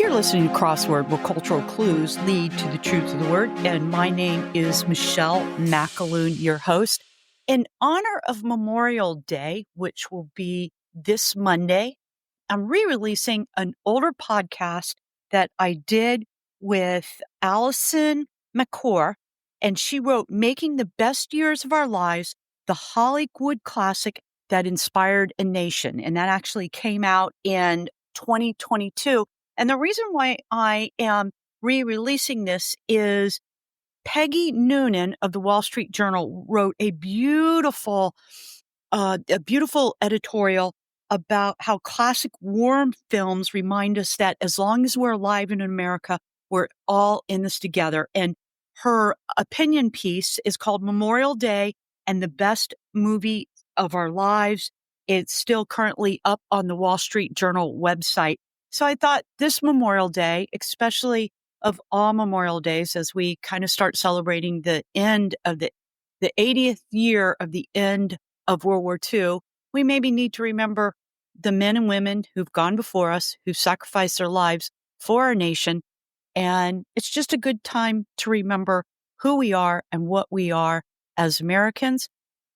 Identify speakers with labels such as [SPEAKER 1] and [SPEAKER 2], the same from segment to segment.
[SPEAKER 1] You're listening to Crossword, where cultural clues lead to the truth of the word. And my name is Michelle McAloon, your host. In honor of Memorial Day, which will be this Monday, I'm re-releasing an older podcast that I did with Alison Maker, and she wrote Making the Best Years of Our Lives, the Hollywood classic that inspired a nation. And that actually came out in 2022. And the reason why I am re-releasing this is Peggy Noonan of the Wall Street Journal wrote a beautiful editorial about how classic war films remind us that as long as we're alive in America, we're all in this together. And her opinion piece is called Memorial Day and the Best Movie of Our Lives. It's still currently up on the Wall Street Journal website. So I thought this Memorial Day, especially of all Memorial Days, as we kind of start celebrating the end of the 80th year of the end of World War II, we maybe need to remember the men and women who've gone before us, who've sacrificed their lives for our nation. And it's just a good time to remember who we are and what we are as Americans.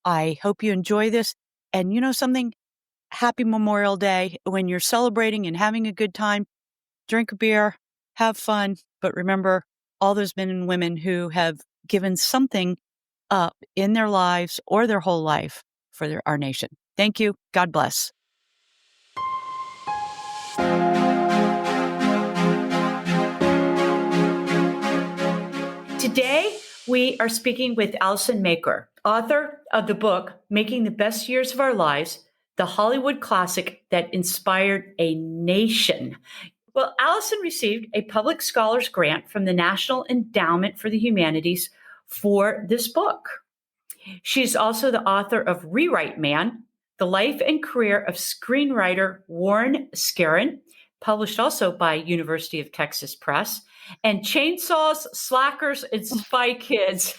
[SPEAKER 1] I hope you enjoy this. And you know something? Happy Memorial Day. When you're celebrating and having a good time, drink a beer, have fun, but remember all those men and women who have given something up in their lives or their whole life for our nation. Thank you. God bless. Today, we are speaking with Alison Maker, author of the book, Making the Best Years of Our Lives, the Hollywood classic that inspired a nation. Well, Alison received a public scholars grant from the National Endowment for the Humanities for this book. She's also the author of Rewrite Man, the life and career of screenwriter Warren Scarron, published also by University of Texas Press, and Chainsaws, Slackers, and Spy Kids,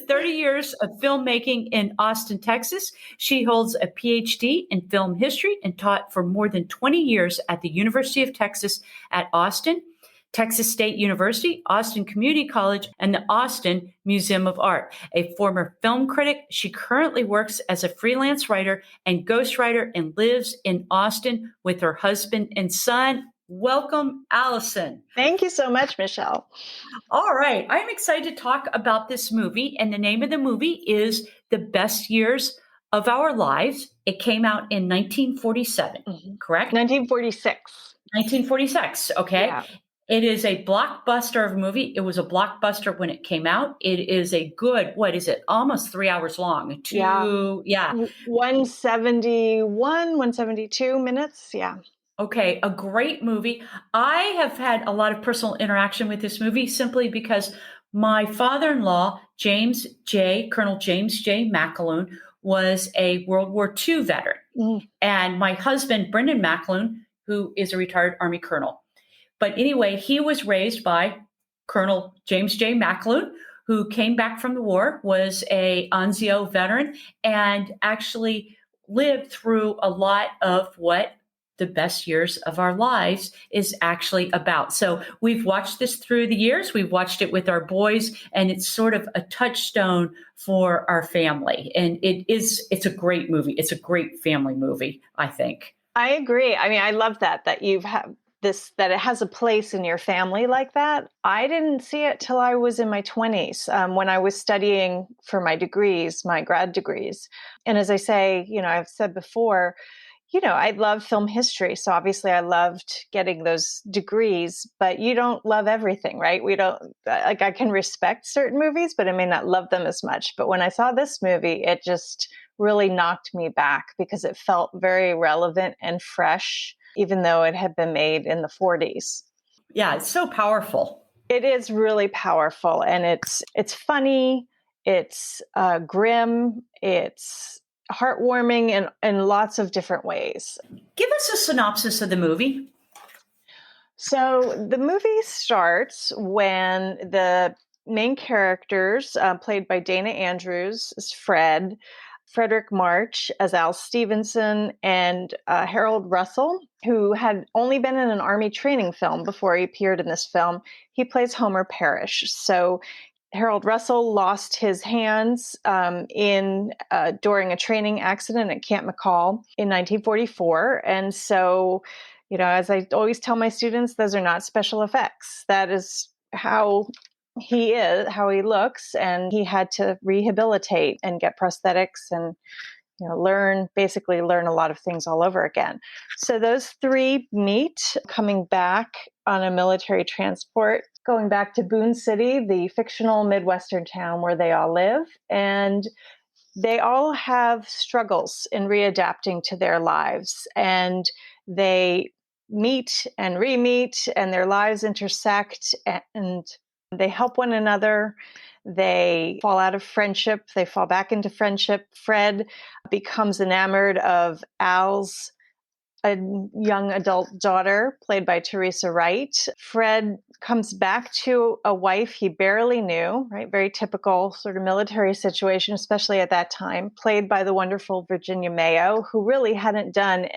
[SPEAKER 1] 30 years of filmmaking in Austin, Texas. She holds a PhD in film history and taught for more than 20 years at the University of Texas at Austin, Texas State University, Austin Community College, and the Austin Museum of Art. A former film critic, she currently works as a freelance writer and ghostwriter and lives in Austin with her husband and son. Welcome, Alison.
[SPEAKER 2] Thank you so much, Michelle.
[SPEAKER 1] All right. I'm excited to talk about this movie, and the name of the movie is The Best Years of Our Lives. It came out in 1947, correct?
[SPEAKER 2] 1946.
[SPEAKER 1] 1946, okay.
[SPEAKER 2] Yeah.
[SPEAKER 1] It is a blockbuster of a movie. It was a blockbuster when it came out. It is a good, what is it? Almost 3 hours long.
[SPEAKER 2] 171, 172 minutes. Yeah.
[SPEAKER 1] Okay, a great movie. I have had a lot of personal interaction with this movie simply because my father-in-law, Colonel James J. McAloon, was a World War II veteran. And my husband, Brendan McAloon, who is a retired Army colonel. But anyway, he was raised by Colonel James J. McAloon, who came back from the war, was a Anzio veteran, and actually lived through a lot of what the best years of our lives is actually about. So we've watched this through the years. We've watched it with our boys, and it's sort of a touchstone for our family. And it's a great movie. It's a great family movie, I think.
[SPEAKER 2] I agree. I mean, I love that you've had this, that it has a place in your family like that. I didn't see it till I was in my 20s when I was studying for my degrees, my grad degrees. And as I say, I've said before, I love film history. So obviously I loved getting those degrees, but you don't love everything, right? We don't, like, I can respect certain movies, but I may not love them as much. But when I saw this movie, it just really knocked me back because it felt very relevant and fresh, even though it had been made in the 40s.
[SPEAKER 1] Yeah, it's so powerful.
[SPEAKER 2] It is really powerful, and it's funny, it's grim, it's heartwarming in lots of different ways.
[SPEAKER 1] Give us a synopsis of the movie.
[SPEAKER 2] So the movie starts when the main characters, played by Dana Andrews, is Fred, Frederick March as Al Stevenson, and Harold Russell, who had only been in an Army training film before he appeared in this film. He plays Homer Parrish. So Harold Russell lost his hands during a training accident at Camp McCall in 1944. And so, as I always tell my students, those are not special effects. That is how he is, how he looks, and he had to rehabilitate and get prosthetics and learn a lot of things all over again. So those three meet, coming back on a military transport, going back to Boone City, the fictional Midwestern town where they all live, and they all have struggles in readapting to their lives, and they meet and re-meet, and their lives intersect, and they help one another. They fall out of friendship. They fall back into friendship. Fred becomes enamored of Al's a young adult daughter, played by Teresa Wright. Fred comes back to a wife he barely knew, right? Very typical sort of military situation, especially at that time, played by the wonderful Virginia Mayo, who really hadn't done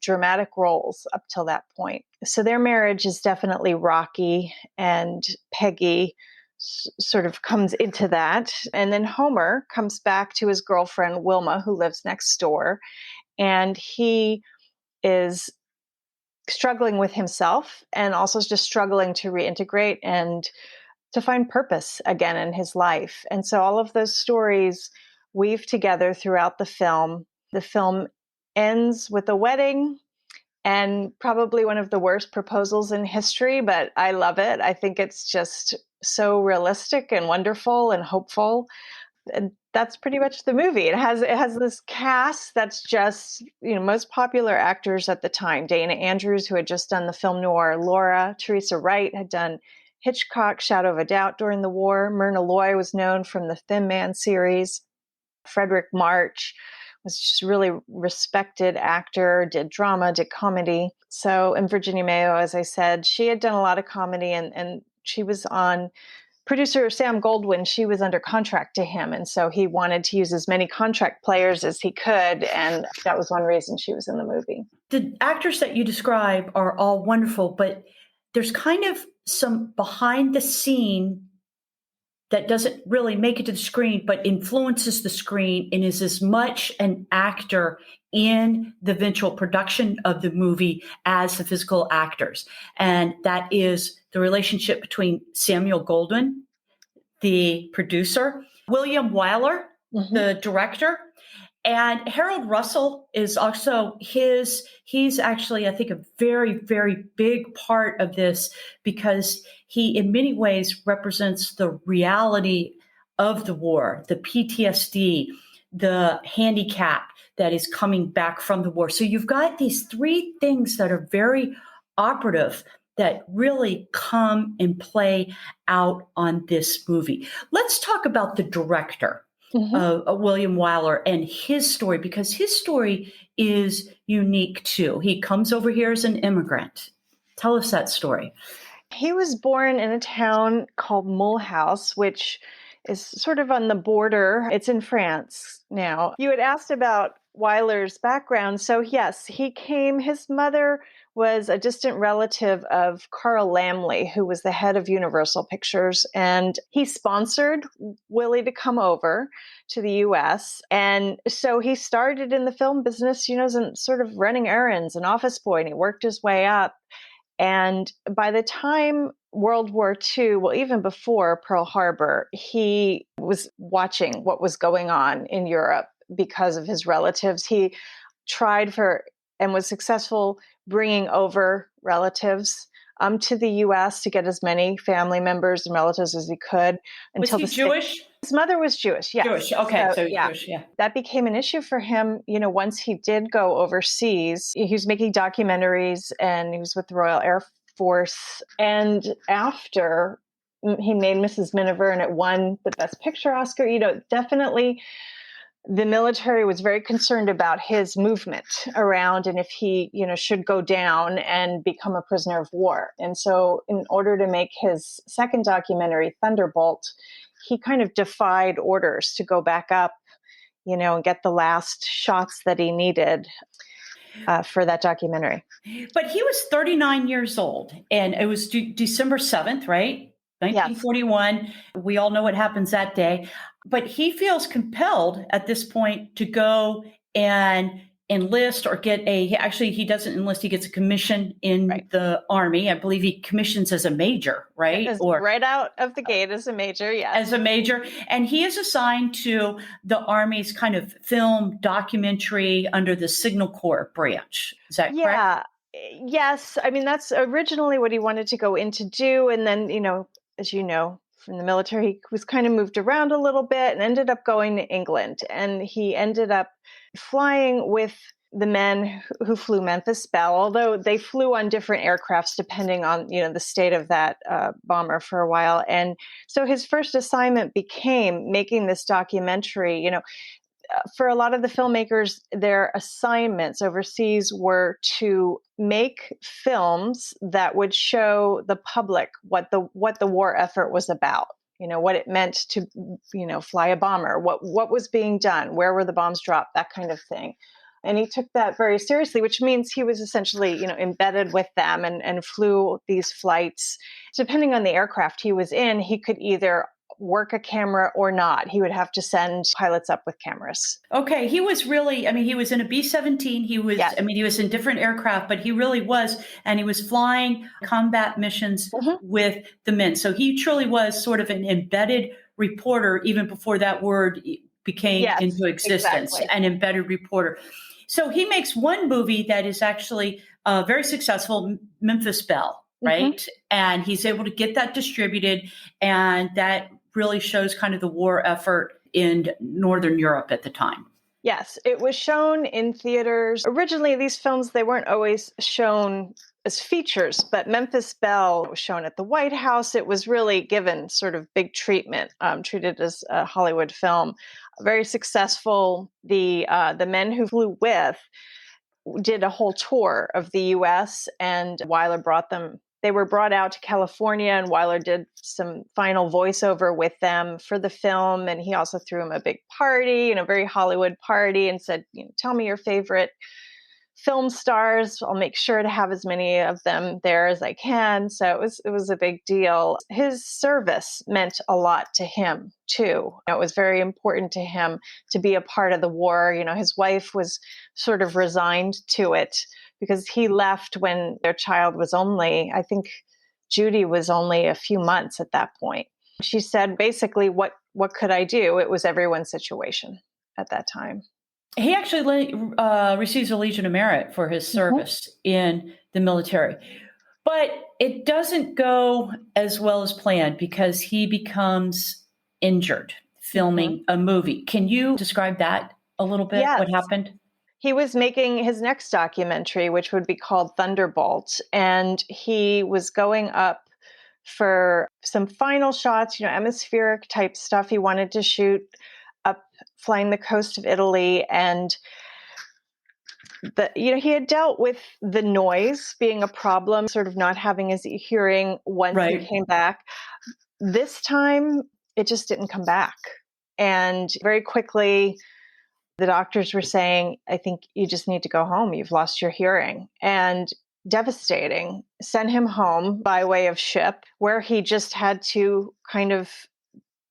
[SPEAKER 2] dramatic roles up till that point. So their marriage is definitely rocky, and Peggy sort of comes into that. And then Homer comes back to his girlfriend, Wilma, who lives next door, and he is struggling with himself and also just struggling to reintegrate and to find purpose again in his life. And so all of those stories weave together throughout the film. The film ends with a wedding and probably one of the worst proposals in history, but I love it. I think it's just so realistic and wonderful and hopeful. And that's pretty much the movie. It has this cast that's just, most popular actors at the time. Dana Andrews, who had just done the film noir Laura. Teresa Wright had done Hitchcock, Shadow of a Doubt during the war. Myrna Loy was known from the Thin Man series. Frederick March was just a really respected actor, did drama, did comedy. So, and Virginia Mayo, as I said, she had done a lot of comedy, and she was on producer Sam Goldwyn. She was under contract to him, and so he wanted to use as many contract players as he could, and that was one reason she was in the movie.
[SPEAKER 1] The actors that you describe are all wonderful, but there's kind of some behind the scene that doesn't really make it to the screen, but influences the screen and is as much an actor in the eventual production of the movie as the physical actors. And that is the relationship between Samuel Goldwyn, the producer, William Wyler, the director, and Harold Russell is also he's actually, I think, a very, very big part of this, because he in many ways represents the reality of the war, the PTSD, the handicap that is coming back from the war. So you've got these three things that are very operative that really come and play out on this movie. Let's talk about the director. William Wyler and his story, because his story is unique too. He comes over here as an immigrant. Tell us that story.
[SPEAKER 2] He was born in a town called Mulhouse, which is sort of on the border. It's in France now. You had asked about Wyler's background. So yes, his mother was a distant relative of Carl Laemmle, who was the head of Universal Pictures, and he sponsored Willie to come over to the U.S. And so he started in the film business, as sort of running errands, an office boy, and he worked his way up. And by the time World War II, well, even before Pearl Harbor, he was watching what was going on in Europe because of his relatives. He tried for and was successful bringing over relatives to the U.S. to get as many family members and relatives as he could.
[SPEAKER 1] Was he Jewish?
[SPEAKER 2] His mother was Jewish, yes.
[SPEAKER 1] Jewish, okay. So yeah. Jewish, yeah.
[SPEAKER 2] That became an issue for him, once he did go overseas. He was making documentaries, and he was with the Royal Air Force. And after he made Mrs. Miniver, and it won the Best Picture Oscar, definitely the military was very concerned about his movement around and if he, should go down and become a prisoner of war. And so in order to make his second documentary, Thunderbolt, he kind of defied orders to go back up and get the last shots that he needed for that documentary.
[SPEAKER 1] But he was 39 years old, and it was December 7th, right?
[SPEAKER 2] Yes.
[SPEAKER 1] 1941. We all know what happens that day. But he feels compelled at this point to go and enlist or he doesn't enlist, he gets a commission in the Army. I believe he commissions as a major, right?
[SPEAKER 2] Or right out of the gate as a major, yes.
[SPEAKER 1] As a major. And he is assigned to the Army's kind of film documentary under the Signal Corps branch. Is that correct?
[SPEAKER 2] Yes. I mean, that's originally what he wanted to go in to do. And then, as you know, from the military, he was kind of moved around a little bit and ended up going to England. And he ended up flying with the men who flew Memphis Belle, although they flew on different aircrafts depending on, the state of that bomber for a while. And so his first assignment became making this documentary. For a lot of the filmmakers, their assignments overseas were to make films that would show the public what the war effort was about. What it meant to, fly a bomber, what was being done, where were the bombs dropped, that kind of thing. And he took that very seriously, which means he was essentially, embedded with them and flew these flights. Depending on the aircraft he was in, he could either work a camera or not. He would have to send pilots up with cameras.
[SPEAKER 1] Okay. He was really, he was in a B-17. He was, yes. He was in different aircraft, but he really was, and he was flying combat missions with the men. So he truly was sort of an embedded reporter even before that word became into existence, an embedded reporter. So he makes one movie that is actually very successful, Memphis Belle, right? And he's able to get that distributed, and that really shows kind of the war effort in Northern Europe at the time.
[SPEAKER 2] Yes, it was shown in theaters. Originally, these films, they weren't always shown as features, but Memphis Belle was shown at the White House. It was really given sort of big treatment, treated as a Hollywood film. Very successful. The men who flew with did a whole tour of the U.S., and Wyler brought them. They were brought out to California, and Wyler did some final voiceover with them for the film. And he also threw them a big party, a very Hollywood party, and said, tell me your favorite film stars. I'll make sure to have as many of them there as I can. So it was a big deal. His service meant a lot to him too. It was very important to him to be a part of the war. His wife was sort of resigned to it because he left when their child was only, I think Judy was only a few months at that point. She said, basically, what could I do? It was everyone's situation at that time.
[SPEAKER 1] He actually receives a Legion of Merit for his service in the military. But it doesn't go as well as planned because he becomes injured filming a movie. Can you describe that a little bit?
[SPEAKER 2] Yes.
[SPEAKER 1] What happened?
[SPEAKER 2] He was making his next documentary, which would be called Thunderbolt. And he was going up for some final shots, atmospheric type stuff he wanted to shoot up flying the coast of Italy. And he had dealt with the noise being a problem, sort of not having his hearing once he came back. This time, it just didn't come back. And very quickly, the doctors were saying, I think you just need to go home. You've lost your hearing. And devastating. Sent him home by way of ship, where he just had to kind of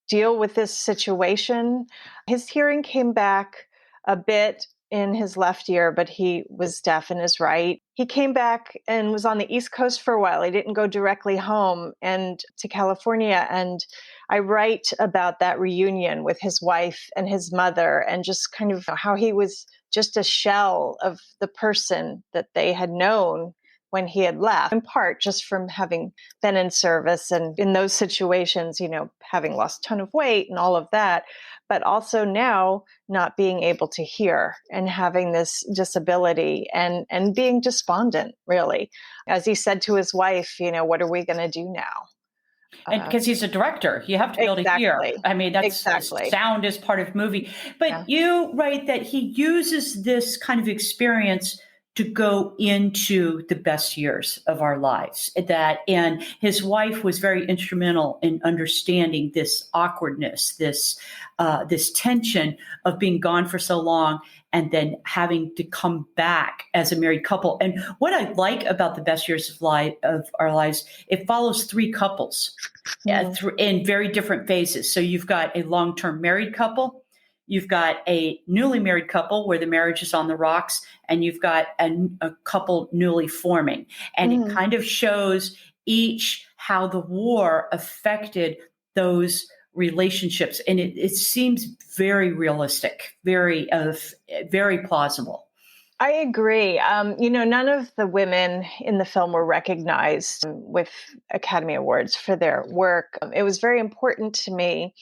[SPEAKER 2] deal with this situation. His hearing came back a bit in his left ear, but he was deaf in his right. He came back and was on the East Coast for a while. He didn't go directly home and to California. And I write about that reunion with his wife and his mother, and just kind of how he was just a shell of the person that they had known when he had left, in part just from having been in service and in those situations, having lost a ton of weight and all of that, but also now not being able to hear and having this disability and being despondent, really. As he said to his wife, what are we going to do now?
[SPEAKER 1] And because he's a director, you have to be able to hear. That's sound is part of movie. But you write that he uses this kind of experience to go into the best years of our lives. And his wife was very instrumental in understanding this awkwardness, this tension of being gone for so long and then having to come back as a married couple. And what I like about the best years of our lives, it follows three couples in very different phases. So you've got a long-term married couple, you've got a newly married couple where the marriage is on the rocks, and you've got a couple newly forming. And it kind of shows each how the war affected those relationships. And it seems very realistic, very plausible.
[SPEAKER 2] I agree. None of the women in the film were recognized with Academy Awards for their work. It was very important to me.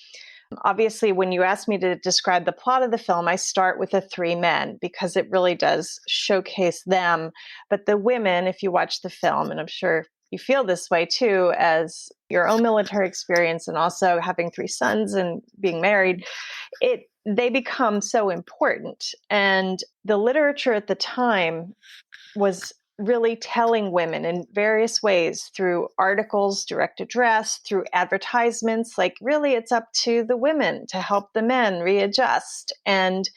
[SPEAKER 2] Obviously, when you ask me to describe the plot of the film, I start with the three men because it really does showcase them. But the women, if you watch the film, and I'm sure you feel this way too, as your own military experience and also having three sons and being married, they become so important. And the literature at the time was really telling women in various ways through articles, direct address, through advertisements, like really it's up to the women to help the men readjust. And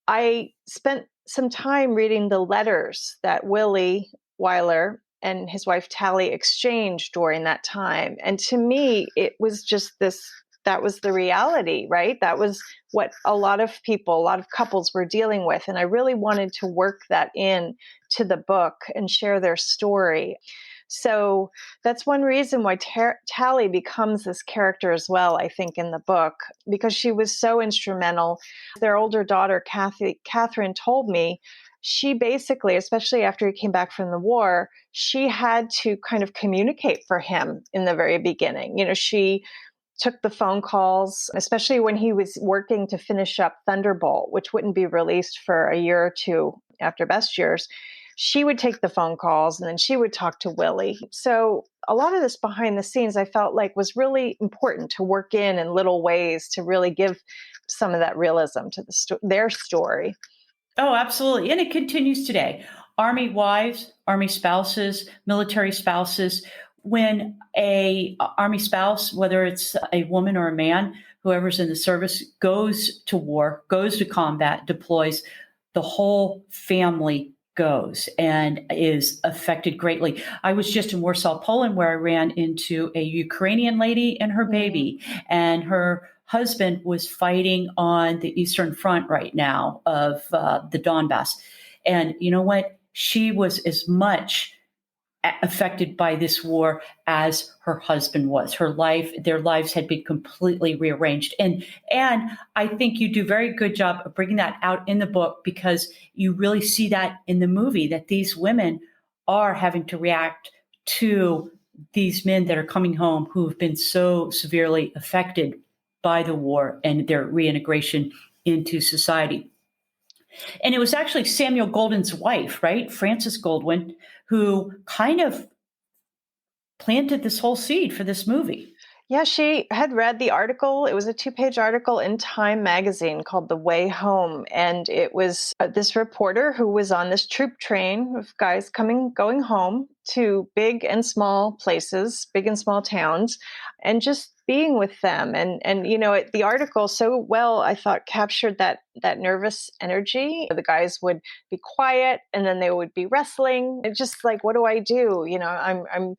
[SPEAKER 2] I spent some time reading the letters that Willie Wyler and his wife Tally exchanged during that time. And to me, it was just that was the reality, right? That was what a lot of couples were dealing with. And I really wanted to work that in to the book and share their story. So that's one reason why Tally becomes this character as well, I think, in the book, because she was so instrumental. Their older daughter, Catherine, told me she basically, especially after he came back from the war, she had to kind of communicate for him in the very beginning. She took the phone calls, especially when he was working to finish up Thunderbolt, which wouldn't be released for a year or two after Best Years. She would take the phone calls and then she would talk to Willie. So a lot of this behind the scenes, I felt like was really important to work in little ways to really give some of that realism to their story.
[SPEAKER 1] Oh, absolutely. And it continues today. Army wives, Army spouses, military spouses. When a Army spouse, whether it's a woman or a man, whoever's in the service, goes to war, goes to combat, deploys, the whole family goes and is affected greatly. I was just in Warsaw, Poland, where I ran into a Ukrainian lady and her baby, and her husband was fighting on the Eastern Front right now of the Donbass. And you know what? She was as much affected by this war as her husband was. Their lives had been completely rearranged. And I think you do a very good job of bringing that out in the book, because you really see that in the movie, that these women are having to react to these men that are coming home who have been so severely affected by the war and their reintegration into society. And it was actually Samuel Goldwyn's wife, right? Frances Goldwyn, who kind of planted this whole seed for this movie.
[SPEAKER 2] Yeah, she had read the article. It was a 2-page article in Time magazine called The Way Home. And it was this reporter who was on this troop train of guys going home to big and small places, big and small towns, and just being with them. And the article so well, I thought, captured that nervous energy. The guys would be quiet and then they would be wrestling. It's just like, what do I do? I'm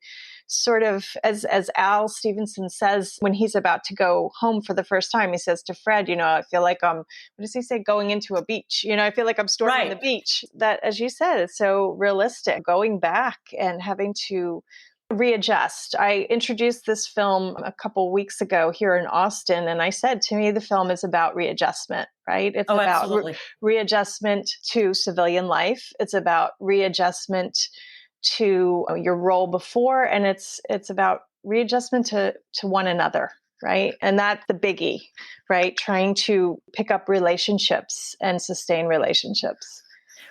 [SPEAKER 2] sort of, as Al Stevenson says, when he's about to go home for the first time, he says to Fred, I feel like what does he say? Going into a beach. I feel like I'm storming the beach. That, as you said, is so realistic. Going back and having to readjust. I introduced this film a couple weeks ago here in Austin, and I said, to me, the film is about readjustment, right? It's about readjustment to civilian life. It's about readjustment to your role before, and it's about readjustment to one another, right? And that's the biggie, right? Trying to pick up relationships and sustain relationships.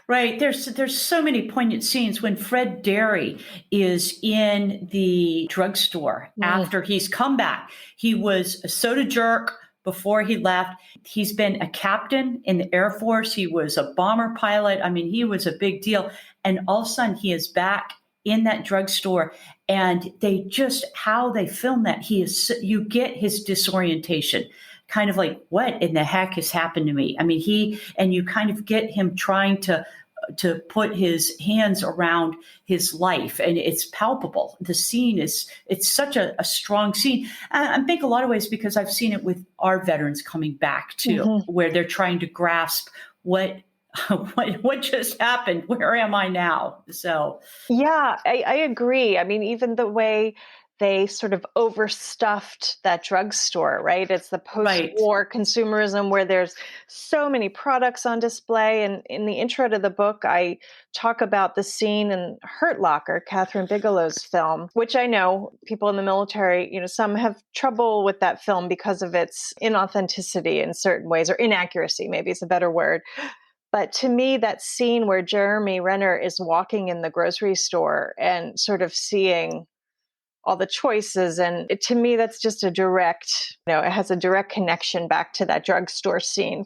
[SPEAKER 1] Right. There's so many poignant scenes when Fred Derry is in the drugstore after he's come back. He was a soda jerk before he left. He's been a captain in the Air Force. He was a bomber pilot. I mean, he was a big deal. And all of a sudden, he is back in that drugstore. And how they film that, you get his disorientation, kind of like, what in the heck has happened to me? I mean, you kind of get him trying to put his hands around his life, and it's palpable. The scene it's such a strong scene. I think a lot of ways because I've seen it with our veterans coming back too, where they're trying to grasp what just happened? Where am I now? So,
[SPEAKER 2] yeah, I agree. I mean, even the way they sort of overstuffed that drugstore, right? It's the
[SPEAKER 1] right.
[SPEAKER 2] post-war consumerism where there's so many products on display. And in the intro to the book, I talk about the scene in Hurt Locker, Catherine Bigelow's film, which I know people in the military, some have trouble with that film because of its inauthenticity in certain ways, or inaccuracy, maybe it's a better word. But to me, that scene where Jeremy Renner is walking in the grocery store and sort of seeing all the choices, and to me, that's just a direct, it has a direct connection back to that drugstore scene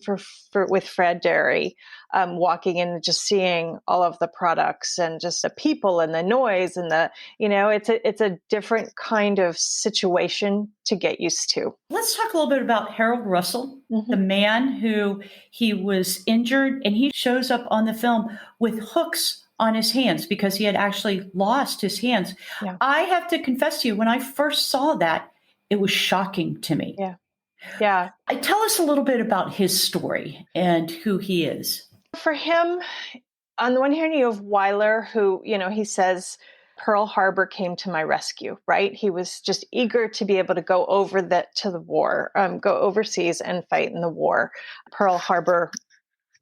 [SPEAKER 2] with Fred Derry, walking in and just seeing all of the products and just the people and the noise and it's a different kind of situation to get used to.
[SPEAKER 1] Let's talk a little bit about Harold Russell, the man who he was injured, and he shows up on the film with hooks on his hands because he had actually lost his hands.
[SPEAKER 2] Yeah.
[SPEAKER 1] I have to confess to you, when I first saw that, it was shocking to me.
[SPEAKER 2] Yeah. Yeah.
[SPEAKER 1] Tell us a little bit about his story and who he is.
[SPEAKER 2] For him, on the one hand, you have Wyler, who, he says, Pearl Harbor came to my rescue, right? He was just eager to be able to go to the war, go overseas and fight in the war. Pearl Harbor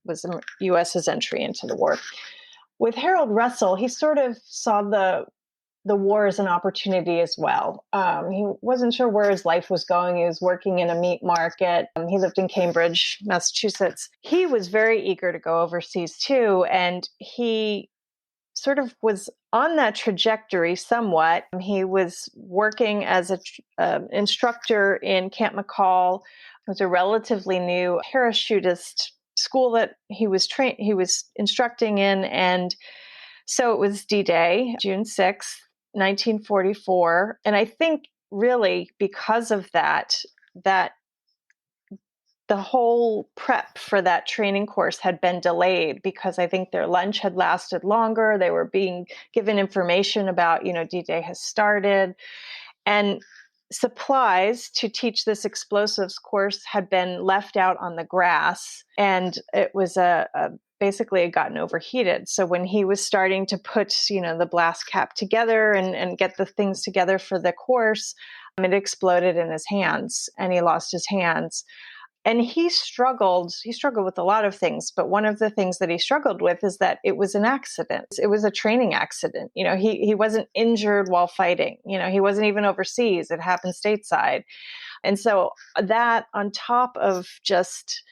[SPEAKER 2] was the U.S.'s entry into the war. With Harold Russell, he sort of saw the war as an opportunity as well. He wasn't sure where his life was going. He was working in a meat market. He lived in Cambridge, Massachusetts. He was very eager to go overseas too, and he sort of was on that trajectory somewhat. He was working as an instructor in Camp McCall. It was a relatively new parachutist school that he was instructing in, and so it was D-Day, June 6th, 1944, and I think really because of that the whole prep for that training course had been delayed because I think their lunch had lasted longer. They were being given information about, D-Day has started. And supplies to teach this explosives course had been left out on the grass. And it was basically had gotten overheated. So when he was starting to put, the blast cap together and get the things together for the course, it exploded in his hands and he lost his hands. And he struggled with a lot of things, but one of the things that he struggled with is that it was an accident. It was a training accident. He wasn't injured while fighting. He wasn't even overseas. It happened stateside. And so that on top of just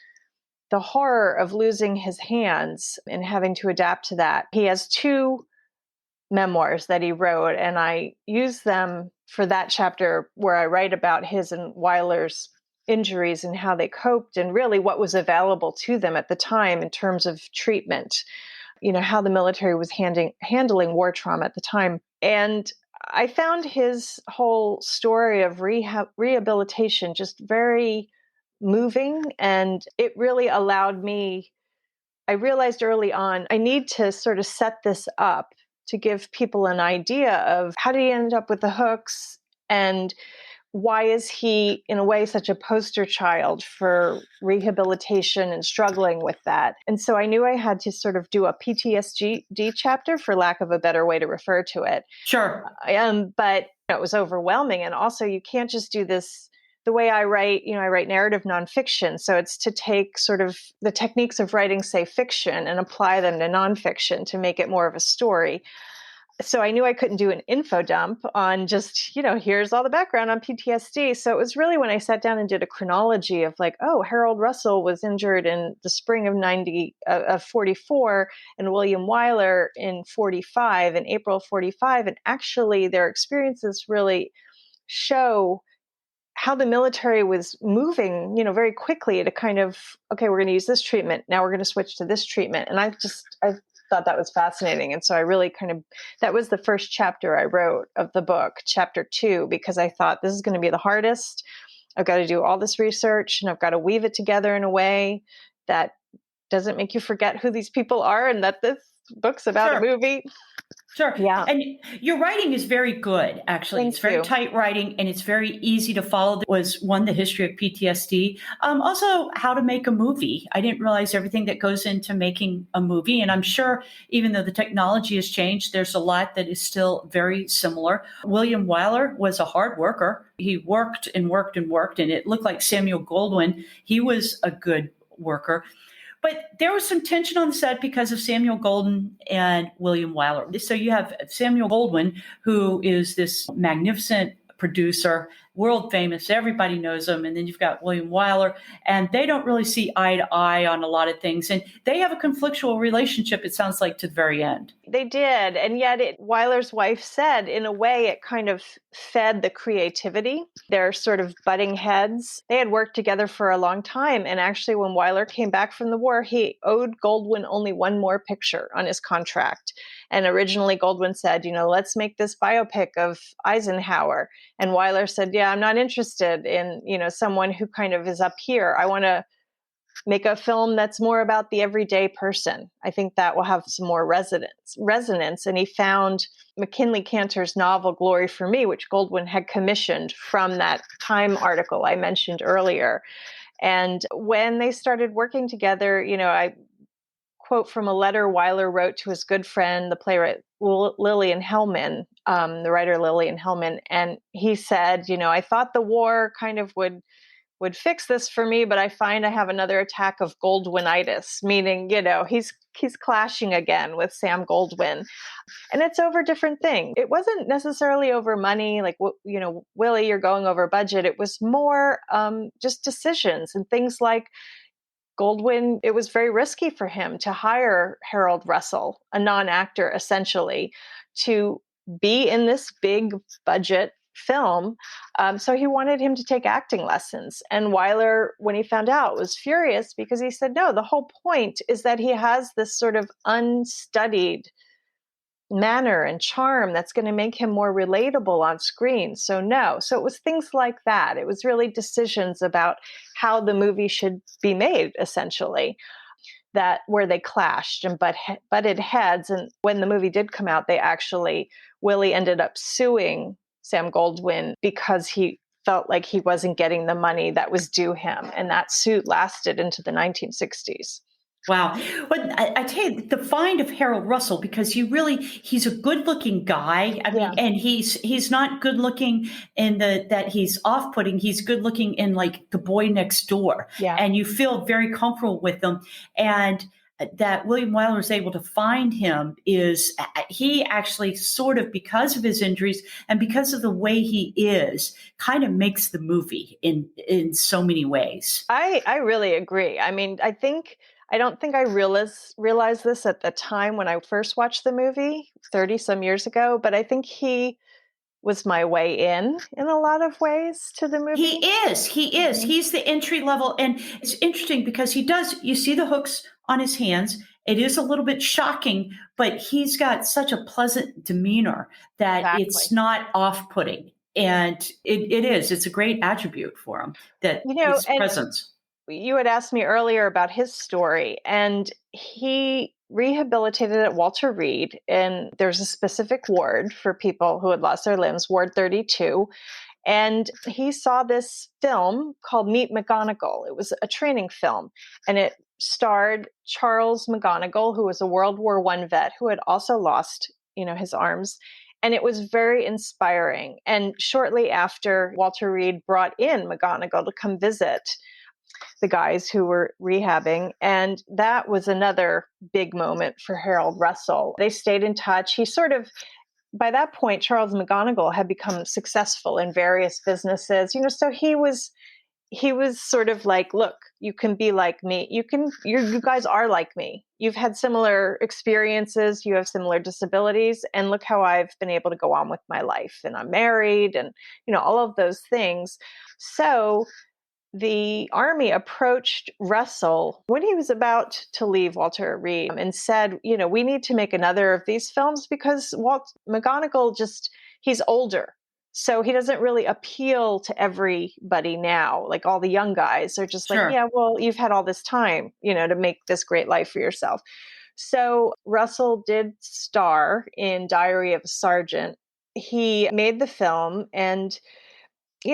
[SPEAKER 2] the horror of losing his hands and having to adapt to that, he has two memoirs that he wrote, and I use them for that chapter where I write about his and Wyler's injuries and how they coped and really what was available to them at the time in terms of treatment, how the military was handling war trauma at the time. And I found his whole story of rehabilitation just very moving, and it really allowed me, I realized early on, I need to sort of set this up to give people an idea of how did he end up with the hooks and why is he, in a way, such a poster child for rehabilitation and struggling with that? And so I knew I had to sort of do a PTSD chapter, for lack of a better way to refer to it.
[SPEAKER 1] Sure.
[SPEAKER 2] But it was overwhelming. And also, you can't just do this the way I write. I write narrative nonfiction. So it's to take sort of the techniques of writing, say, fiction and apply them to nonfiction to make it more of a story. So I knew I couldn't do an info dump on just, here's all the background on PTSD. So it was really when I sat down and did a chronology of like, oh, Harold Russell was injured in the spring of 44 and William Wyler in 45, in April 45. And actually their experiences really show how the military was moving, very quickly to kind of, okay, we're going to use this treatment. Now we're going to switch to this treatment. And I thought that was fascinating. And so I really that was the first chapter I wrote of the book, chapter 2, because I thought this is going to be the hardest. I've got to do all this research and I've got to weave it together in a way that doesn't make you forget who these people are and that this book's about a movie.
[SPEAKER 1] Sure.
[SPEAKER 2] Yeah.
[SPEAKER 1] And your writing is very good, actually.
[SPEAKER 2] Thank
[SPEAKER 1] it's very
[SPEAKER 2] you.
[SPEAKER 1] tight writing and it's very easy to follow. There was one, the history of PTSD. Also, how to make a movie. I didn't realize everything that goes into making a movie. And I'm sure even though the technology has changed, there's a lot that is still very similar. William Wyler was a hard worker. He worked and worked and worked. And it looked like Samuel Goldwyn. He was a good worker. But there was some tension on the set because of Samuel Goldwyn and William Wyler. So you have Samuel Goldwyn, who is this magnificent producer, world famous. Everybody knows him. And then you've got William Wyler, and they don't really see eye to eye on a lot of things. And they have a conflictual relationship, it sounds like, to the very end.
[SPEAKER 2] They did. And yet Wyler's wife said, in a way, it kind of fed the creativity. They're sort of butting heads. They had worked together for a long time. And actually, when Wyler came back from the war, he owed Goldwyn only one more picture on his contract. And originally Goldwyn said, let's make this biopic of Eisenhower. And Wyler said, yeah, I'm not interested in, someone who kind of is up here. I want to make a film that's more about the everyday person. I think that will have some more resonance. And he found McKinley Cantor's novel, Glory for Me, which Goldwyn had commissioned from that Time article I mentioned earlier. And when they started working together, I quote from a letter Wyler wrote to his good friend, the playwright Lillian Hellman, the writer Lillian Hellman. And he said, I thought the war kind of would fix this for me, but I find I have another attack of Goldwynitis, meaning, he's clashing again with Sam Goldwyn. And it's over different things. It wasn't necessarily over money, like, Willie, you're going over budget. It was more just decisions and things like Goldwyn. It was very risky for him to hire Harold Russell, a non-actor essentially, to be in this big budget film. So he wanted him to take acting lessons. And Wyler, when he found out, was furious because he said, no, the whole point is that he has this sort of unstudied manner and charm that's going to make him more relatable on screen. So no. So it was things like that. It was really decisions about how the movie should be made, essentially, that where they clashed and butted heads. And when the movie did come out, Willie ended up suing Sam Goldwyn because he felt like he wasn't getting the money that was due him. And that suit lasted into the 1960s.
[SPEAKER 1] Wow. But I tell you, the find of Harold Russell, because he's a good looking guy. I mean, and he's not good looking in that he's off putting. He's good looking in like The Boy Next Door.
[SPEAKER 2] Yeah.
[SPEAKER 1] And you feel very comfortable with them. And that William Wyler was able to find him is he actually sort of, because of his injuries and because of the way he is, kind of makes the movie in so many ways.
[SPEAKER 2] I really agree. I mean, I don't think I realized this at the time when I first watched the movie 30 some years ago, but I think he was my way in a lot of ways to the movie.
[SPEAKER 1] He is. Mm-hmm. He's the entry level. And it's interesting because you see the hooks on his hands. It is a little bit shocking, but he's got such a pleasant demeanor that It's not off-putting. And it's a great attribute for him, that his presence.
[SPEAKER 2] You had asked me earlier about his story, and he rehabilitated at Walter Reed, and there's a specific ward for people who had lost their limbs, Ward 32. And he saw this film called Meet McGonagall. It was a training film, and it starred Charles McGonagall, who was a World War I vet who had also lost, his arms. And it was very inspiring. And shortly after, Walter Reed brought in McGonagall to come visit the guys who were rehabbing. And that was another big moment for Harold Russell. They stayed in touch. He sort of, by that point, Charles McGonagall had become successful in various businesses, so he was he was sort of like, look, you can be like me. You guys are like me. You've had similar experiences. You have similar disabilities. And look how I've been able to go on with my life. And I'm married and, all of those things. So the Army approached Russell when he was about to leave Walter Reed and said, we need to make another of these films because Walt McGonagall he's older. So he doesn't really appeal to everybody now. Like all the young guys are just like,
[SPEAKER 1] Sure.
[SPEAKER 2] yeah, well, you've had all this time, to make this great life for yourself. So Russell did star in Diary of a Sergeant. He made the film, and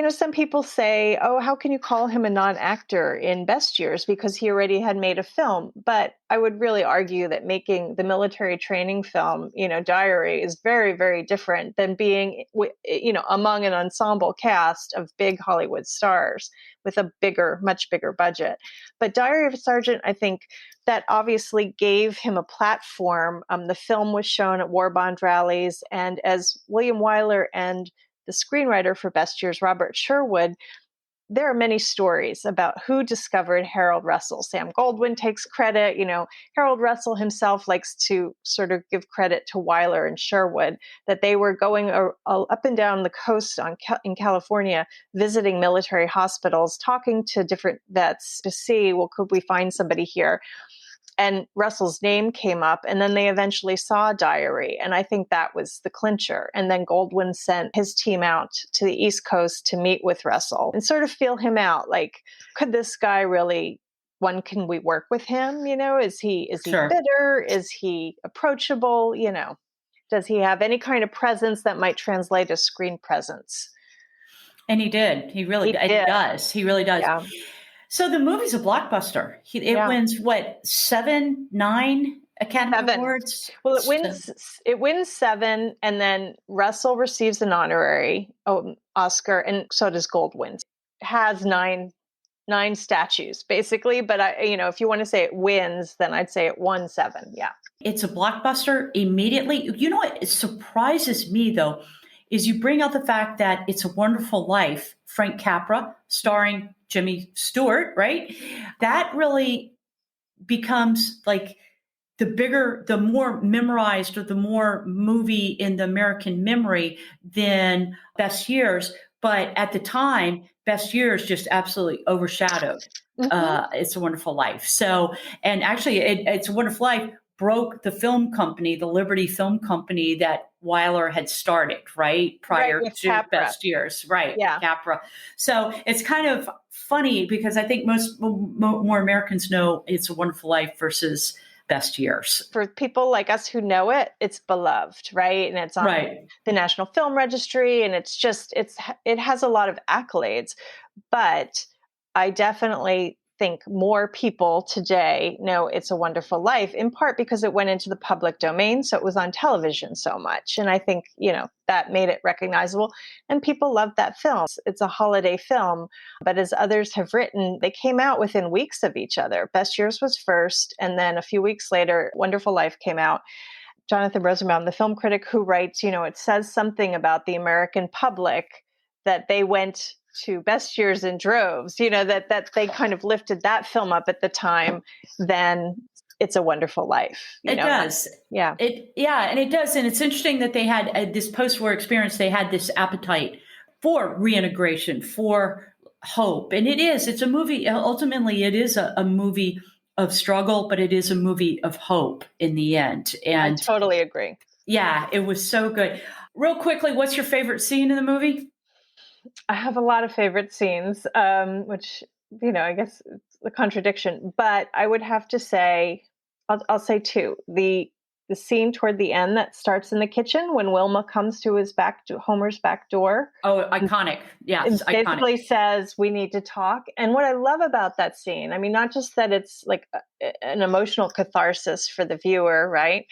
[SPEAKER 2] some people say, oh, how can you call him a non-actor in Best Years because he already had made a film? But I would really argue that making the military training film, Diary, is very, very different than being, among an ensemble cast of big Hollywood stars with a much bigger budget. But Diary of a Sergeant, I think that obviously gave him a platform. The film was shown at war bond rallies, and as William Wyler and the screenwriter for Best Years, Robert Sherwood, there are many stories about who discovered Harold Russell. Sam Goldwyn takes credit. Harold Russell himself likes to sort of give credit to Wyler and Sherwood that they were going up and down the coast in California, visiting military hospitals, talking to different vets to see, well, could we find somebody here? And Russell's name came up, and then they eventually saw Diary. And I think that was the clincher. And then Goldwyn sent his team out to the East Coast to meet with Russell and sort of feel him out. Like, could this guy really, can we work with him? Is he
[SPEAKER 1] Sure.
[SPEAKER 2] bitter? Is he approachable? Does he have any kind of presence that might translate as screen presence?
[SPEAKER 1] And he did. He really does. He really does.
[SPEAKER 2] Yeah.
[SPEAKER 1] So the movie's a blockbuster. It wins what, 7, 9 Academy Awards?
[SPEAKER 2] Well, it wins 7, and then Russell receives an honorary Oscar, and so does Goldwyn. It has 9 statues basically, but if you want to say it wins, then I'd say it won 7. Yeah.
[SPEAKER 1] It's a blockbuster immediately. What surprises me though is you bring out the fact that It's a Wonderful Life, Frank Capra, starring Jimmy Stewart, right? That really becomes like the more memorized or the more movie in the American memory than Best Years. But at the time, Best Years just absolutely overshadowed It's a Wonderful Life. So, and actually, It's a Wonderful Life broke the film company, the Liberty Film Company that Wyler had started, right? Prior to
[SPEAKER 2] Capra.
[SPEAKER 1] Best Years, right?
[SPEAKER 2] Yeah.
[SPEAKER 1] Capra. So it's kind of funny because I think more Americans know It's a Wonderful Life versus Best Years.
[SPEAKER 2] For people like us who know it, it's beloved, right? And it's on the National Film Registry, and it has a lot of accolades. But I definitely think more people today know It's a Wonderful Life, in part because it went into the public domain, so it was on television so much. And I think, that made it recognizable. And people love that film. It's a holiday film, but as others have written, they came out within weeks of each other. Best Years was first, and then a few weeks later, Wonderful Life came out. Jonathan Rosenbaum, the film critic, who writes, it says something about the American public that they went to Best Years in droves, that they kind of lifted that film up at the time, then It's a Wonderful Life.
[SPEAKER 1] It does.
[SPEAKER 2] Yeah.
[SPEAKER 1] And it does. And it's interesting that they had this post-war experience. They had this appetite for reintegration, for hope. And it's a movie. Ultimately, it is a movie of struggle, but it is a movie of hope in the end. And
[SPEAKER 2] I totally agree.
[SPEAKER 1] Yeah, it was so good. Real quickly, what's your favorite scene in the movie?
[SPEAKER 2] I have a lot of favorite scenes, which, I guess it's a contradiction, but I would have to say, I'll say 2. The scene toward the end that starts in the kitchen when Wilma comes to Homer's back door.
[SPEAKER 1] Oh, iconic. Yes,
[SPEAKER 2] it basically says, we need to talk. And what I love about that scene, I mean, not just that it's like an emotional catharsis for the viewer, right?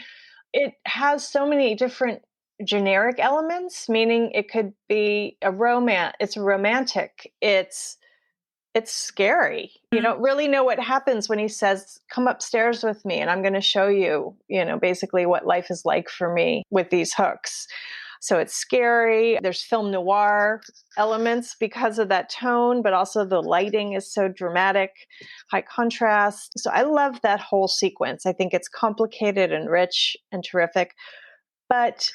[SPEAKER 2] It has so many different generic elements, meaning it could be it's romantic, it's scary. You don't really know what happens when he says, come upstairs with me and I'm going to show you, basically what life is like for me with these hooks. So it's scary. There's film noir elements because of that tone, but also the lighting is so dramatic, high contrast. So I love that whole sequence. I think it's complicated and rich and terrific. But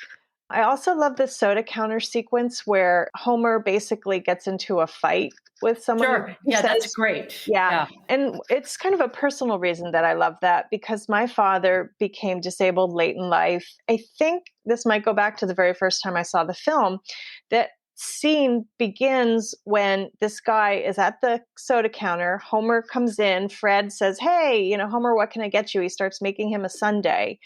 [SPEAKER 2] I also love the soda counter sequence where Homer basically gets into a fight with someone
[SPEAKER 1] Sure.
[SPEAKER 2] who
[SPEAKER 1] Yeah, that's
[SPEAKER 2] says,
[SPEAKER 1] great.
[SPEAKER 2] yeah.
[SPEAKER 1] Yeah.
[SPEAKER 2] And it's kind of a personal reason that I love that because my father became disabled late in life. I think this might go back to the very first time I saw the film. That scene begins when this guy is at the soda counter. Homer comes in. Fred says, "Hey, Homer, what can I get you?" He starts making him a sundae.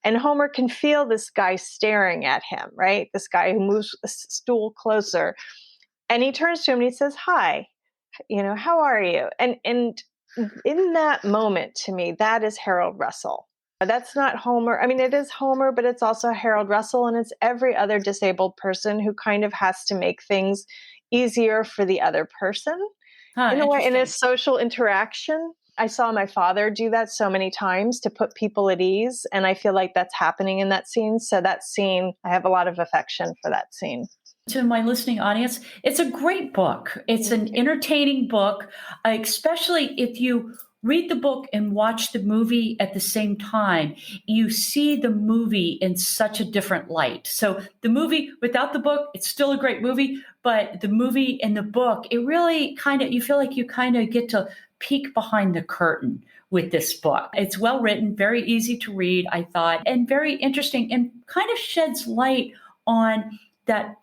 [SPEAKER 2] And Homer can feel this guy staring at him, right? This guy who moves a stool closer. And he turns to him and he says, "Hi, how are you?" And in that moment, to me, that is Harold Russell. That's not Homer. I mean, it is Homer, but it's also Harold Russell, and it's every other disabled person who kind of has to make things easier for the other person
[SPEAKER 1] Huh,
[SPEAKER 2] in a way, in a
[SPEAKER 1] interesting.
[SPEAKER 2] social interaction. I saw my father do that so many times to put people at ease, and I feel like that's happening in that scene. So that scene, I have a lot of affection for that scene.
[SPEAKER 1] To my listening audience, it's a great book. It's
[SPEAKER 2] Thank
[SPEAKER 1] an
[SPEAKER 2] you.
[SPEAKER 1] entertaining book, especially if you read the book and watch the movie at the same time. You see the movie in such a different light. So the movie without the book, it's still a great movie, but the movie and the book, it really you feel like you kind of get to peek behind the curtain with this book. It's well written, very easy to read, I thought, and very interesting and kind of sheds light on that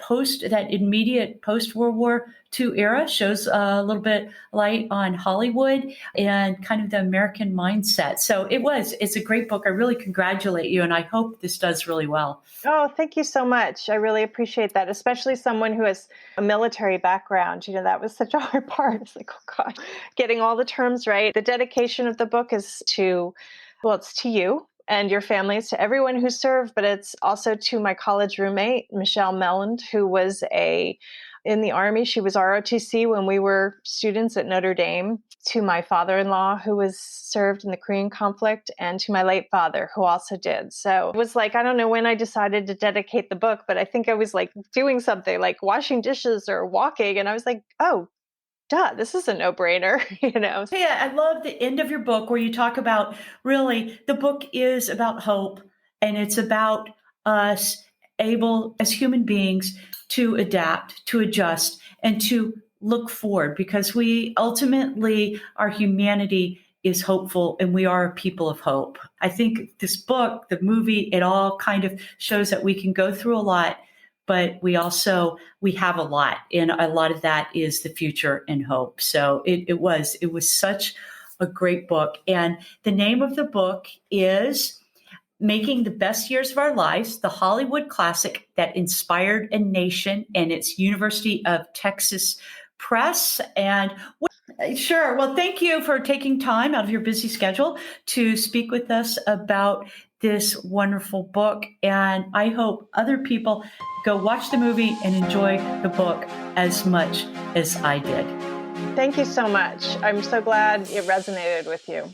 [SPEAKER 1] immediate post World War II era, shows a little bit light on Hollywood and kind of the American mindset. So it's a great book. I really congratulate you, and I hope this does really well.
[SPEAKER 2] Oh, thank you so much. I really appreciate that, especially someone who has a military background. That was such a hard part. It's like, oh God, getting all the terms right. The dedication of the book is it's to you and your families, to everyone who served, but it's also to my college roommate, Michelle Melland, who was in the Army. She was ROTC when we were students at Notre Dame, to my father-in-law who was served in the Korean conflict, and to my late father who also did. So it was like, I don't know when I decided to dedicate the book, but I think I was like doing something like washing dishes or walking. And I was like, oh, duh, this is a no-brainer.
[SPEAKER 1] Yeah, I love the end of your book where you talk about really the book is about hope, and it's about us able as human beings to adapt, to adjust, and to look forward because we ultimately, our humanity is hopeful and we are a people of hope. I think this book, the movie, it all kind of shows that we can go through a lot, but we have a lot, and a lot of that is the future and hope. So it was such a great book. And the name of the book is Making the Best Years of Our Lives, the Hollywood classic that inspired a nation, and it's University of Texas Press. And sure. Well, thank you for taking time out of your busy schedule to speak with us about this wonderful book. And I hope other people go watch the movie and enjoy the book as much as I did.
[SPEAKER 2] Thank you so much. I'm so glad it resonated with you.